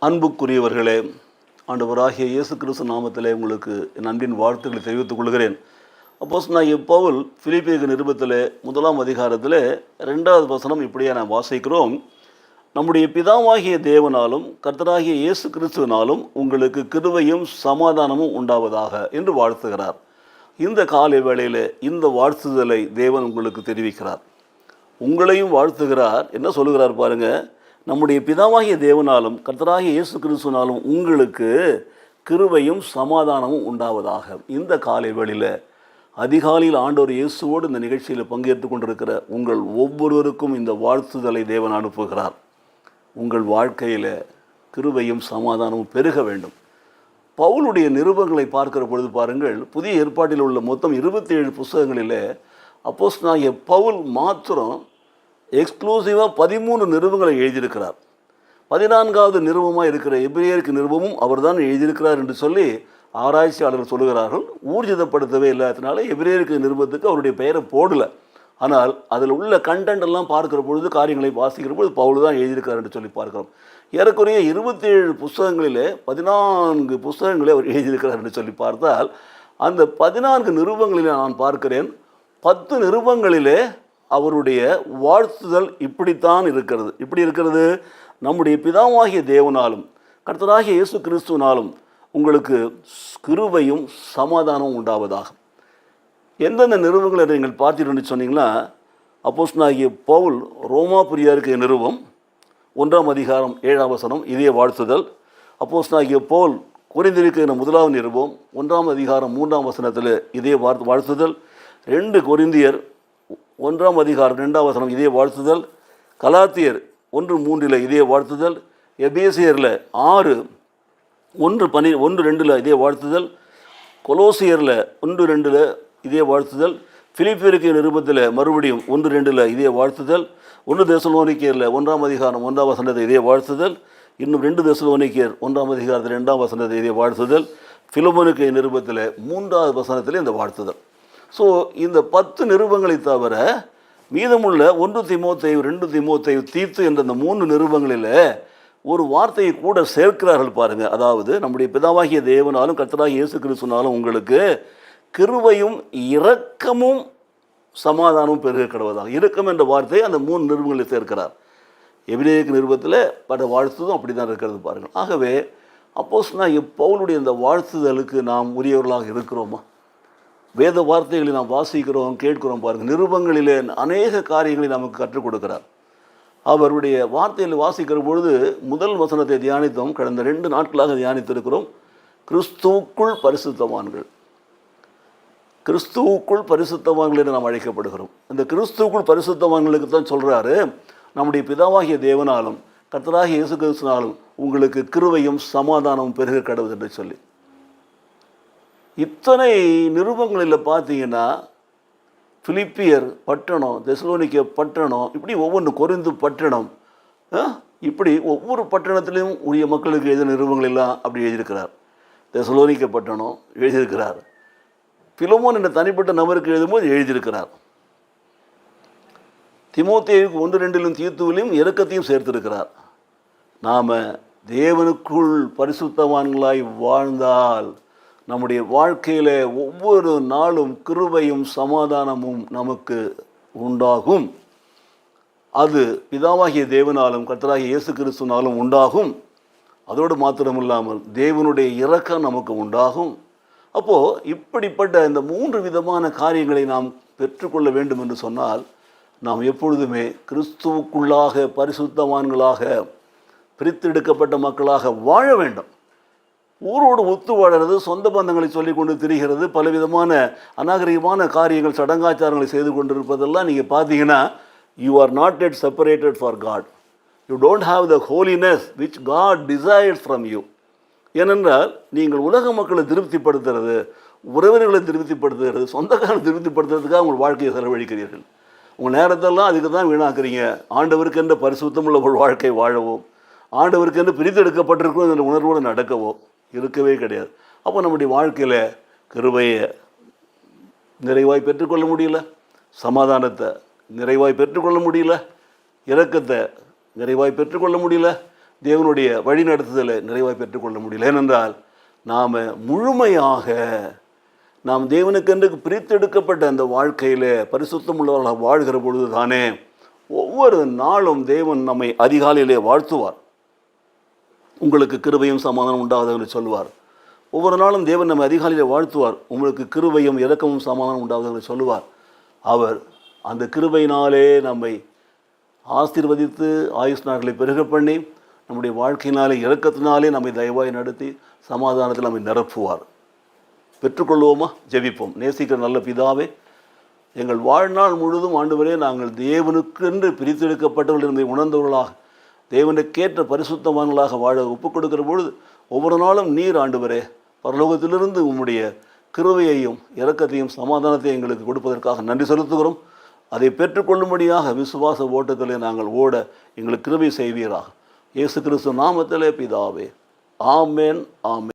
அன்புக்குரியவர்களே, ஆண்டவராகிய இயேசு கிறிஸ்து நாமத்திலே உங்களுக்கு என் அன்பின் வாழ்த்துக்களை தெரிவித்துக் கொள்கிறேன். அப்போஸ்தலனாகிய பவுல் பிலிப்பியருக்கு நிருபத்திலே 1ஆம் அதிகாரத்திலே 2வது வசனம் இப்படியே நாம் வாசிக்கிறோம். நம்முடைய பிதாவாகிய தேவனாலும் கர்த்தராகிய இயேசு கிறிஸ்துவினாலும் உங்களுக்கு கிருபையும் சமாதானமும் உண்டாவதாக என்று வாழ்த்துகிறார். இந்த காலை வேளையிலே இந்த வாழ்த்துதலை தேவன் உங்களுக்கு தெரிவிக்கிறார். உங்களையும் வாழ்த்துகிறார். என்ன சொல்லுகிறார் பாருங்க, நம்முடைய பிதாவாகிய தேவனாலும் கர்த்தராகிய இயேசு கிறிஸ்துவினாலும் உங்களுக்கு கிருபையும் சமாதானமும் உண்டாவதாக. இந்த காலை வேளையில் அதிகாலையில் ஆண்டவர் இயேசுவோடு இந்த நிகழ்ச்சியில் பங்கேற்று கொண்டிருக்கிற உங்கள் ஒவ்வொருவருக்கும் இந்த வாழ்த்துதலை தேவன் அனுப்புகிறார். உங்கள் வாழ்க்கையில் கிருபையும் சமாதானமும் பெருக வேண்டும். பவுலுடைய நிருபங்களை பார்க்கிற பொழுது பாருங்கள், புதிய ஏற்பாட்டில் உள்ள மொத்தம் 27 புத்தகங்களில் அப்போஸ்தலனாகிய பவுல் மாத்திரம் எக்ஸ்க்ளூசிவாக 13 நிருபங்களை எழுதியிருக்கிறார். 14வது நிருபமாக இருக்கிற எபிரேயருக்கு நிருபமும் அவர் தான் எழுதியிருக்கிறார் என்று சொல்லி ஆராய்ச்சியாளர்கள் சொல்லுகிறார்கள். ஊர்ஜிதப்படுத்தவே இல்லாததுனால எபிரேயருக்கு நிருபத்துக்கு அவருடைய பெயரை போடலை. ஆனால் அதில் உள்ள கண்டென்ட் எல்லாம் பார்க்கிற பொழுது, காரியங்களை வாசிக்கிற பொழுது பவுல் தான் எழுதியிருக்கார் என்று சொல்லி பார்க்கிறோம். ஏறக்குறைய 27 புஸ்தகங்களிலே 14 புஸ்தகங்களே அவர் எழுதியிருக்கிறார் என்று சொல்லி பார்த்தால், அந்த 14 நிருபங்களிலே நான் பார்க்கிறேன், 10 நிருபங்களிலே அவருடைய வாழ்த்துதல் இப்படித்தான் இருக்கிறது. இப்படி இருக்கிறது, நம்முடைய பிதாவாகிய தேவனாலும் கர்த்தராகிய இயேசு கிறிஸ்துவினாலும் உங்களுக்கு கிருபையும் சமாதானமும் உண்டாவதாக. எந்தெந்த நிருபங்களை நீங்கள் பார்த்தீங்கன்னு சொன்னீங்கன்னா, அப்போஸ்தலனாகிய பவுல் ரோமாபுரியருக்கு நிருபம் 1ஆம் அதிகாரம் 7ஆம் வசனம் இதே வாழ்த்துதல். அப்போஸ்தலனாகிய பவுல் கொரிந்தியருக்கு 1வது நிருபம் 1ஆம் அதிகாரம் 3ஆம் வசனத்தில் இதே வாழ்த்துதல். 2 கொரிந்தியர் 1ஆம் அதிகாரம் 2ஆம் வசனம் இதே வாழ்த்துதல். கலாத்தியர் 1:3 இதே வாழ்த்துதல். எபேசியரில் 6:1-2 இதே வாழ்த்துதல். கொலோசியரில் 1:2 இதே வாழ்த்துதல். பிலிப்பியருக்கு நிருபத்தில் மறுபடியும் 1:2 இதே வாழ்த்துதல். 1 தெசலோனிக்கேயரில் 1ஆம் அதிகாரம் 1ஆம் வசனத்தை இதே வாழ்த்துதல். இன்னும் 2 தெசலோனிக்கேயர் 1ஆம் அதிகாரத்தில் 2ஆம் வசனத்தை இதே வாழ்த்துதல். பிலமோனுக்கு நிருபத்தில் 3வது வசனத்தில் இந்த வாழ்த்துதல். ஸோ இந்த 10 நிருபங்களை தவிர மீதமுள்ள 1 தீமோத்தேயு, 2 தீமோத்தேயு, தீத்து என்ற இந்த 3 நிருபங்களில் ஒரு வார்த்தையை கூட சேர்க்கிறார்கள் பாருங்கள். அதாவது, நம்முடைய பிதாவாகிய தேவனாலும் கர்த்தராகிய இயேசு கிறிஸ்துவினாலும் உங்களுக்கு கிருபையும் இரக்கமும் சமாதானமும் பெருக கடவதாக. இரக்கம் என்ற வார்த்தையை அந்த 3 நிருபங்களில் சேர்க்கிறார். எபிரேயருக்கு நிருபத்தில் பல வாழ்த்துதும் அப்படி தான் இருக்கிறது பாருங்கள். ஆகவே அப்போஸ்தலனாகிய பவுலுடைய இந்த வாழ்த்துதலுக்கு நாம் உரியவர்களாக இருக்கிறோமா? வேத வார்த்தைகளை நாம் வாசிக்கிறோம், கேட்கிறோம் பாருங்கள். நிருபங்களிலே அநேக காரியங்களை நமக்கு கற்றுக் கொடுக்கிறார். அவருடைய வார்த்தையில் வாசிக்கிற பொழுது முதல் வசனத்தை தியானித்தோம். கடந்த 2 நாட்களாக தியானித்திருக்கிறோம். கிறிஸ்துவுக்குள் பரிசுத்தவான்கள். கிறிஸ்துவுக்குள் பரிசுத்தவான்கள் என்று நாம் அழைக்கப்படுகிறோம். இந்த கிறிஸ்துவுக்குள் பரிசுத்தவான்களுக்கு தான் சொல்கிறாரு, நம்முடைய பிதாவாகிய தேவனாலும் கர்த்தராகிய இயேசு கிறிஸ்துவினாலும் உங்களுக்கு கிருபையும் சமாதானமும் பெருக கடவுது என்று சொல்லி. இத்தனை நிருபங்களில் பார்த்தீங்கன்னா, பிலிப்பியர் பட்டணம், தெசலோனிக்க பட்டணம், இப்படி ஒவ்வொன்று கொரிந்து பட்டணம், இப்படி ஒவ்வொரு பட்டணத்திலையும் உரிய மக்களுக்கு எழுதிய நிருபங்கள் எல்லாம் அப்படி எழுதியிருக்கிறார். தெசலோனிக்க பட்டணம் எழுதியிருக்கிறார். பிலமோன் என்ற தனிப்பட்ட நபருக்கு எழுதும்போது எழுதியிருக்கிறார். தீமோத்தேயுக்கு 1:2 தீத்துவிலையும் இரக்கத்தையும் சேர்த்திருக்கிறார். நாம் தேவனுக்குள் பரிசுத்தவான்களாய் வாழ்ந்தால் நம்முடைய வாழ்க்கையில் ஒவ்வொரு நாளும் கிருபையும் சமாதானமும் நமக்கு உண்டாகும். அது பிதாவாகிய தேவனாலும் கர்த்தராகிய இயேசு கிறிஸ்துவினாலும் உண்டாகும். அதோடு மாத்திரமில்லாமல் தேவனுடைய இரக்கம் நமக்கு உண்டாகும். அப்போது இப்படிப்பட்ட இந்த 3 விதமான காரியங்களை நாம் பெற்றுக்கொள்ள வேண்டும் என்று சொன்னால், நாம் எப்பொழுதுமே கிறிஸ்துவுக்குள்ளாக பரிசுத்தவான்களாக பிரித்தெடுக்கப்பட்ட மக்களாக வாழ வேண்டும். ஊரோடு ஒத்து வாழறது, சொந்த பந்தங்களை சொல்லி கொண்டு திரிகிறது, பலவிதமான அநாகரிகமான காரியங்கள், சடங்காச்சாரங்களை செய்து கொண்டிருப்பதெல்லாம் நீங்கள் பார்த்தீங்கன்னா, you are not yet separated for God. You don't have the holiness which God desires from you. ஏனென்றால் நீங்கள் உலக மக்களை திருப்திப்படுத்துறது, உறவினர்களை திருப்திப்படுத்துகிறது, சொந்தக்காரங்களை திருப்திப்படுத்துறதுக்காக உங்கள் வாழ்க்கையை செலவழிக்கிறீர்கள். உங்கள் நேரத்தெல்லாம் அதுக்கு தான் வீணாக்குறீங்க. ஆண்டவருக்கு என்ற பரிசுத்தமுள்ள ஒரு வாழ்க்கை வாழவோ, ஆண்டவருக்கு என்று பிரித்தெடுக்கப்பட்டிருக்கோம் என்ற உணர்வோடு நடக்கவோ இருக்கவே கிடையாது. அப்போ நம்முடைய வாழ்க்கையில் கிருபையை நிறைவாய் பெற்றுக்கொள்ள முடியல, சமாதானத்தை நிறைவாய் பெற்றுக்கொள்ள முடியல, இரக்கத்தை நிறைவாய் பெற்றுக்கொள்ள முடியல, தேவனுடைய வழிநடத்துதலை நிறைவாக பெற்றுக்கொள்ள முடியல. ஏனென்றால் நாம் முழுமையாக நாம் தேவனுக்கென்று பிரித்தெடுக்கப்பட்ட அந்த வாழ்க்கையில் பரிசுத்தம் உள்ளவர்களாக வாழ்கிற பொழுது தானே ஒவ்வொரு நாளும் தேவன் நம்மை அதிகாலையிலே வாழ்த்துவார். உங்களுக்கு கிருபையும் சமாதானம் உண்டாகுது என்று சொல்லுவார். ஒவ்வொரு நாளும் தேவன் நம்மை அதிகாலையில் வாழ்த்துவார். உங்களுக்கு கிருபையும் இரக்கமும் சமாதானம் உண்டாகுது என்று சொல்லுவார். அவர் அந்த கிருபையினாலே நம்மை ஆசீர்வதித்து ஆயுஷ் நாட்களை பெருக பண்ணி நம்முடைய வாழ்க்கையினாலே இரக்கத்தினாலே நம்மை தயவாய் நடத்தி சமாதானத்தில் நம்மை நிரப்புவார். பெற்றுக்கொள்வோமா? ஜெபிப்போம். நேசிக்கிற நல்ல பிதாவே, எங்கள் வாழ்நாள் முழுதும் ஆண்டவரே நாங்கள் தேவனுக்கென்று பிரித்தெடுக்கப்பட்டவர்கள் என்பதை உணர்ந்தவர்களாக தேவனுக்கேற்ற பரிசுத்தவான்களாக வாழ ஒப்புக் கொடுக்கிற பொழுது ஒவ்வொரு நாளும் நீர் ஆண்டவரே பரலோகத்திலிருந்து உம்முடைய கிருபையையும் இரக்கத்தையும் சமாதானத்தையும் எங்களுக்கு கொடுப்பதற்காக நன்றி செலுத்துகிறோம். அதை பெற்றுக்கொள்ளும்படியாக விசுவாச ஓட்டத்திலே நாங்கள் ஓட எங்களுக்கு கிருபை செய்வீராக. இயேசு கிறிஸ்து நாமத்திலே பிதாவே. ஆமென், ஆமென்.